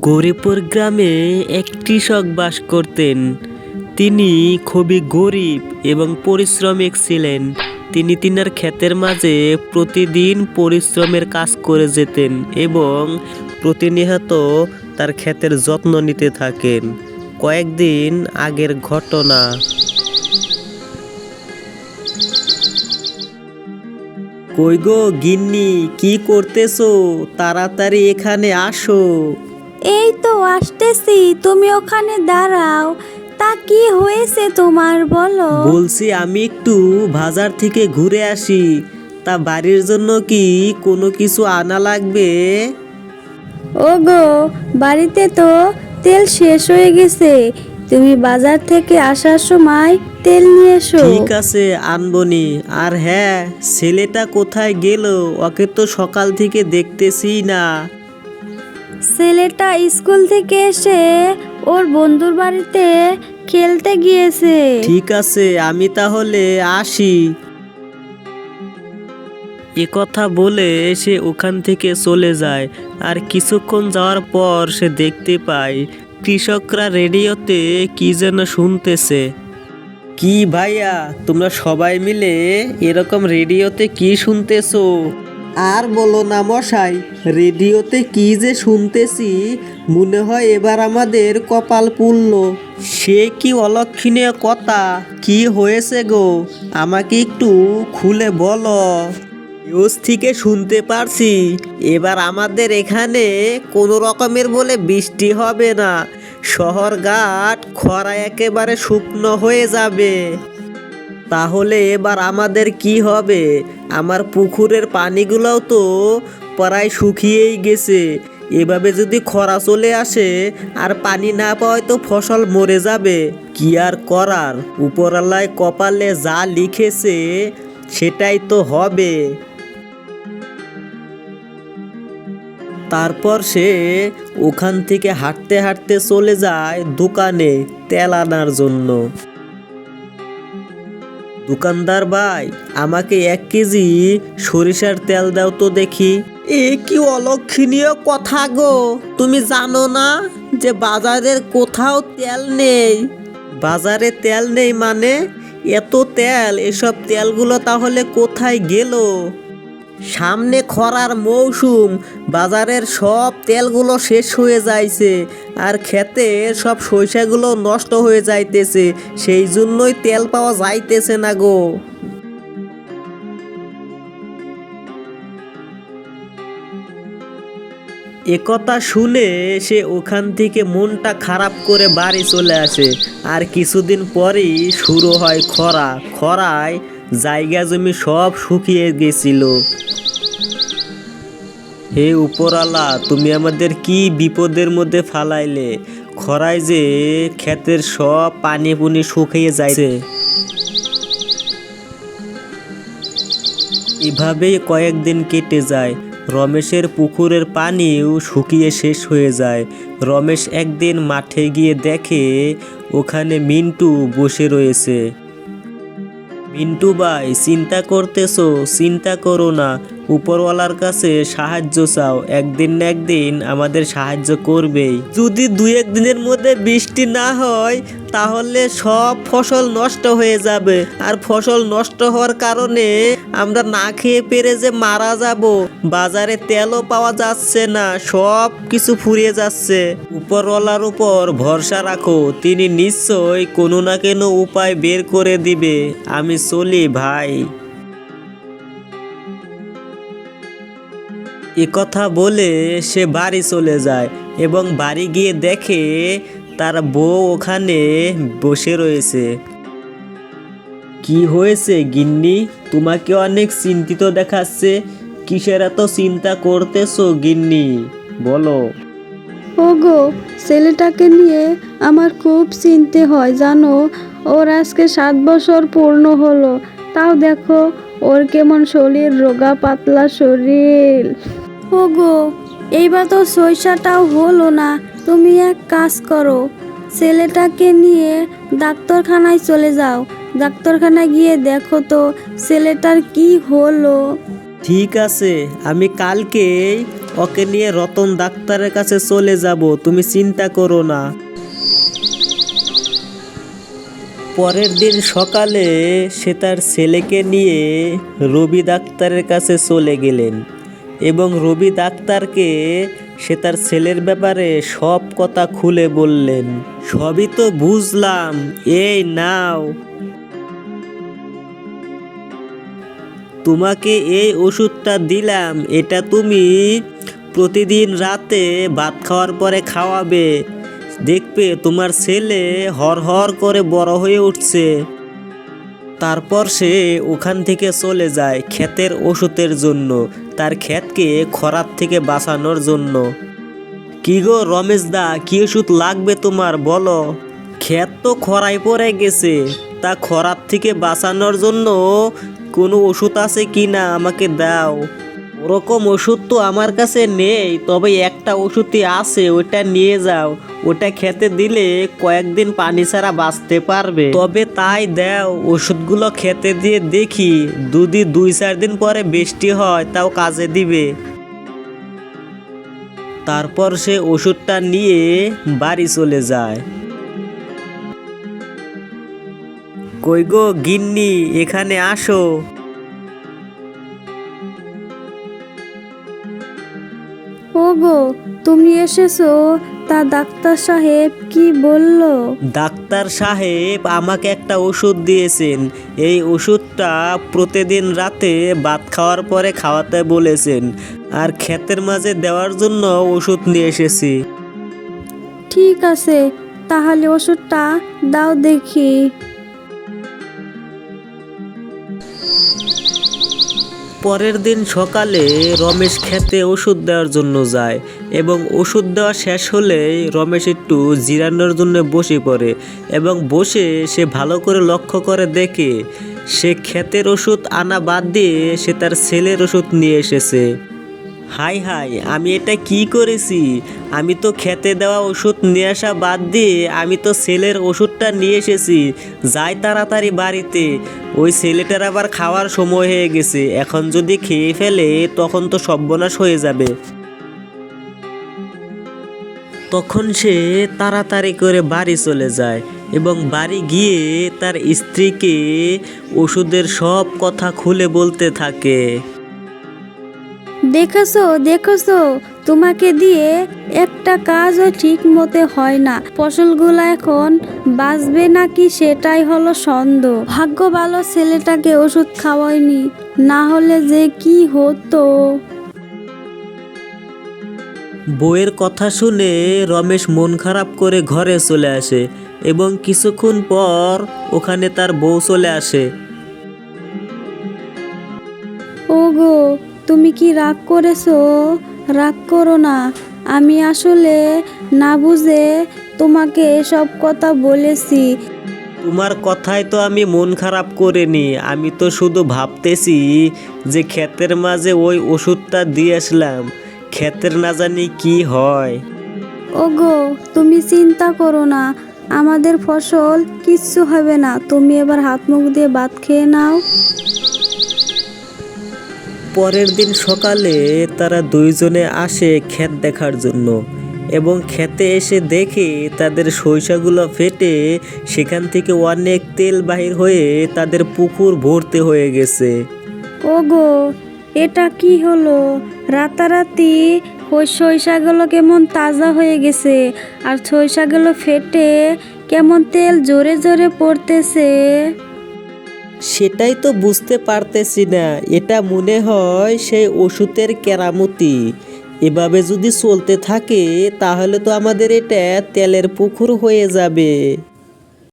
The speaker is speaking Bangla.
গৌরীপুর গ্রামে এক কৃষক বাস করতেন। তিনি খুবই গরিব এবং পরিশ্রমিক ছিলেন। তিনি তিনার ক্ষেতের মাঝে প্রতিদিন পরিশ্রমের কাজ করে যেতেন এবং প্রতিনিয়ত তার ক্ষেতের যত্ন নিতে থাকেন। কয়েকদিন আগের ঘটনা। কই গো গিন্নি, কি করতেছো? তাড়াতাড়ি এখানে আসো। এই তো আসতেছি, তুমি ওখানে দাঁড়াও। তা কি হয়েছে তোমার, বলো। বলছি আমি একটু বাজার থেকে ঘুরে আসি। তা বাড়ির জন্য কি কোনো কিছু আনা লাগবে? ওগো, বাড়িতে তো তেল শেষ হয়ে গেছে। তুমি বাজার থেকে আসার সময় তেল নিয়ে এসো। ঠিক আছে, আনবনি। আর হ্যাঁ, ছেলেটা কোথায় গেল? ওকে তো সকাল থেকে দেখতেছি না। ছেলেটা স্কুল থেকে এসে ওর বন্ধুর বাড়িতে খেলতে গিয়েছে। ঠিক আছে, আমি তাহলে আসি। এ কথা বলে সে ওখান থেকে চলে যায়। আর কিছুক্ষণ যাওয়ার পর সে দেখতে পায় কৃষকরা রেডিওতে কি যেন শুনতেছে। কি ভাইয়া, তোমরা সবাই মিলে এরকম রেডিওতে কি শুনতেছো? আর বলো না মশাই, রেডিওতে কি যে শুনতেছি, মনে হয় এবার আমাদের কপাল পুড়ল। সে কি অলক্ষণীয় কথা! কি হয়েছে গো, আমাকে একটু খুলে বলো। নিউজ থেকে শুনতে পারছি এবার আমাদের এখানে কোনো রকমের বলে বৃষ্টি হবে না। শহরঘাট খরায় একেবারে শুকনো হয়ে যাবে। তাহলে এবার আমাদের কি হবে? আমার পুকুরের পানিগুলোও তো প্রায় শুকিয়েই গেছে। এভাবে যদি খরা চলে আসে আর পানি না পাওয়ায় তো ফসল মরে যাবে। কি আর করার, উপরওয়ালায় কপালে যা লিখেছে সেটাই তো হবে। তারপর সে ওখান থেকে হাঁটতে হাঁটতে চলে যায় দোকানে তেল আনার জন্য। দোকানদার ভাই, আমাকে 1 কেজি সরিষার তেল দাও তো দেখি। এ কি অলক্ষণীয় কথা গো! তুমি জানো না যে বাজারের কোথাও তেল নেই? বাজারে তেল নেই মানে? এত তেল, এসব তেলগুলো তাহলে কোথায় গেল? সামনে খরার মৌসুম, বাজারের সব তেলগুলো শেষ হয়ে যাইছে আর ক্ষেতের সব সরিষাগুলো নষ্ট হয়ে যাইতেছে। সেই জন্যই তেল পাওয়া যাইতেছে না গো। একথা শুনে সে ওখান থেকে মনটা খারাপ করে বাড়ি চলে আসে। আর কিছুদিন পরই শুরু হয় খরা। খরায় জায়গা জমি সব শুকিয়ে গেছিল। হে উপরওয়ালা, তুমি আমাদের কি বিপদের মধ্যে ফালাইলে! খরায় যে ক্ষেতের সব পানি পুনি শুকিয়ে যাইছে। এভাবেই কয়েকদিন কেটে যায়। রমেশের পুকুরের পানিও শুকিয়ে শেষ হয়ে যায়। রমেশ একদিন মাঠে গিয়ে দেখে ওখানে মিন্টু বসে রয়েছে। মিন্টু ভাই, চিন্তা করতেছো? চিন্তা করো না, উপরওয়ালার কাছে সাহায্য চাও। একদিন না একদিন আমাদের সাহায্য করবেই। যদি 2-1 দিনের মধ্যে বৃষ্টি না হয় তাহলে সব ফসল নষ্ট হয়ে যাবে। আর ফসল নষ্ট হওয়ার কারণে আমরা না খেয়ে পেরে যে মারা যাব। বাজারে তেলও পাওয়া যাচ্ছে না, সব কিছু ফুরিয়ে যাচ্ছে। উপরওয়ালার উপর ভরসা রাখো, তিনি নিশ্চয়ই কোনো না কোনো উপায় বের করে দিবে। আমি চলি ভাই। একথা বলে সে বাড়ি চলে যায় এবং বাড়ি গিয়ে দেখে তার বউ ওখানে বসে রয়েছে। কি হয়েছে গিন্নি? তোমাকে অনেক চিন্তিত দেখাচ্ছে। কিসের এত চিন্তা করতেছো গিন্নি, বলো। ওগো, ছেলেটাকে নিয়ে আমার খুব চিন্তা হয় জানো। ওর আজকে 7 বছর পূর্ণ হলো, তাও দেখো ওর কেমন শরীর, রোগা পাতলা শরীর। ওগো, এইবার তো সরিষাটাও হলো না। তুমি এক কাজ করো, ছেলেটাকে নিয়ে ডাক্তারখানায় চলে যাও। ডাক্তারখানায় গিয়ে দেখো তো ছেলেটার কি হলো। ঠিক আছে, আমি কালকেই ওকে নিয়ে রতন ডাক্তারের কাছে চলে যাব, তুমি চিন্তা করো না। পরের দিন সকালে সে তার ছেলেকে নিয়ে রবি ডাক্তারের কাছে চলে গেলেন এবং রবি ডাক্তারকে সে তার ছেলের ব্যাপারে সব কথা খুলে বললেন। সবই তো বুঝলাম, এই নাও, তোমাকে এই ওষুধটা দিলাম, এটা তুমি প্রতিদিন রাতে ভাত খাওয়ার পরে খাওয়াবে, দেখবে তোমার ছেলে হর করে বড় হয়ে উঠছে। তারপর সে ওখান থেকে চলে যায় ক্ষেতের ওষুধের জন্য, তার ক্ষেতকে খরার থেকে বাঁচানোর জন্য। কি গো রমেশ দা, কি ওষুধ লাগবে তোমার বলো? ক্ষেত তো খরায় পড়ে গেছে, তা খরার থেকে বাঁচানোর জন্য কোনো ওষুধ আছে কি না আমাকে দাও। ওরকম ওষুধ তো আমার কাছে নেই, তবে একটা ওষুধই আছে, ওটা নিয়ে যাও, ওটা খেতে দিলে কয়েকদিন পানি ছাড়া বাঁচতে পারবে। তবে তাই দাও, ওষুধগুলো খেতে দিয়ে দেখি যদি 2-4 দিন পরে বৃষ্টি হয় তাও কাজে দিবে। তারপর সে ওষুধটা নিয়ে বাড়ি চলে যায়। কই গো গিন্নি, এখানে আসো। ওগো, তুমি এসেছো, তা ডাক্তার সাহেব কি বলল? ডাক্তার সাহেব আমাকে একটা ওষুধ দিয়েছেন, এই ওষুধটা প্রতিদিন রাতে ভাত খাওয়ার পরে খাওয়াতে বলেছেন, আর ক্ষেতের মাঝে দেওয়ার জন্য ওষুধ নিয়ে এসেছি। ঠিক আছে, তাহলে ওষুধটা দাও দেখি। পরের দিন সকালে রমেশ ক্ষেতে ওষুধ দেওয়ার জন্য যায় এবং ওষুধ দেওয়া শেষ হলেই রমেশ একটু জিরানোর জন্য বসে পড়ে এবং বসে সে ভালো করে লক্ষ্য করে দেখে সে ক্ষেতের ওষুধ আনা বাদ দিয়ে সে তার ছেলের ওষুধ নিয়ে এসেছে। হাই হাই, আমি এটা কি করেছি? আমি তো খেতে দেওয়া ওষুধ নিয়ে আসা বাদ দিয়ে আমি তো ছেলের ওষুধটা নিয়ে এসেছি। যাই তাড়াতাড়ি বাড়িতে, ওই ছেলেটার আবার খাওয়ার সময় হয়ে গেছে, এখন যদি খেয়ে ফেলে তখন তো সর্বনাশ হয়ে যাবে। তখন সে তাড়াতাড়ি করে বাড়ি চলে যায় এবং বাড়ি গিয়ে তার স্ত্রীকে ওষুধের সব কথা খুলে বলতে থাকে। দেখেছো, তোমাকে দিয়ে একটা কাজও ঠিক মতো হয় না, ফসলগুলো এখন বাঁচবে নাকি সেটাই হলো সন্দেহ। ভাগ্য ভালো ছেলেটাকে ওষুধ খাওয়ায়নি, না হলে যে কি হতো। বউয়ের কথা শুনে রমেশ মন খারাপ করে ঘরে চলে আসে এবং কিছুক্ষণ পর ওখানে তার বউ চলে আসে। ওগো, তুমি কি রাগ করেছো? রাগ করো না, আমি আসলে না বুঝে তোমাকে এসব কথা বলেছি। তোমার কথায় তো আমি মন খারাপ করিনি, আমি তো শুধু ভাবতেছি যে ক্ষেতের মাঝে ওই ওষুধটা দিয়ে আসলাম, ক্ষেতের না জানি কি হয়। ওগো, তুমি চিন্তা করো না, আমাদের ফসল কিচ্ছু হবে না, তুমি এবার হাত মুখ দিয়ে ভাত খেয়ে নাও। পরের দিন সকালে তারা দুইজনে আসে ক্ষেত দেখার জন্য এবং ক্ষেতে এসে দেখে তাদের সরিষাগুলো ফেটে সেখান থেকে অনেক তেল বাহির হয়ে তাদের পুকুর ভর্তি হয়ে গেছে। ওগো, এটা কি হলো? রাতারাতি ওই সরিষাগুলো কেমন তাজা হয়ে গেছে, আর সরিষাগুলো ফেটে কেমন তেল জোরে জোরে পড়তেছে। সেটাই তো বুঝতে পারতেছি না, এটা মনে হয় সেই ওষুধের কেরামতি। এভাবে যদি চলতে থাকে তাহলে তো আমাদের এটা তেলের পুকুর হয়ে যাবে।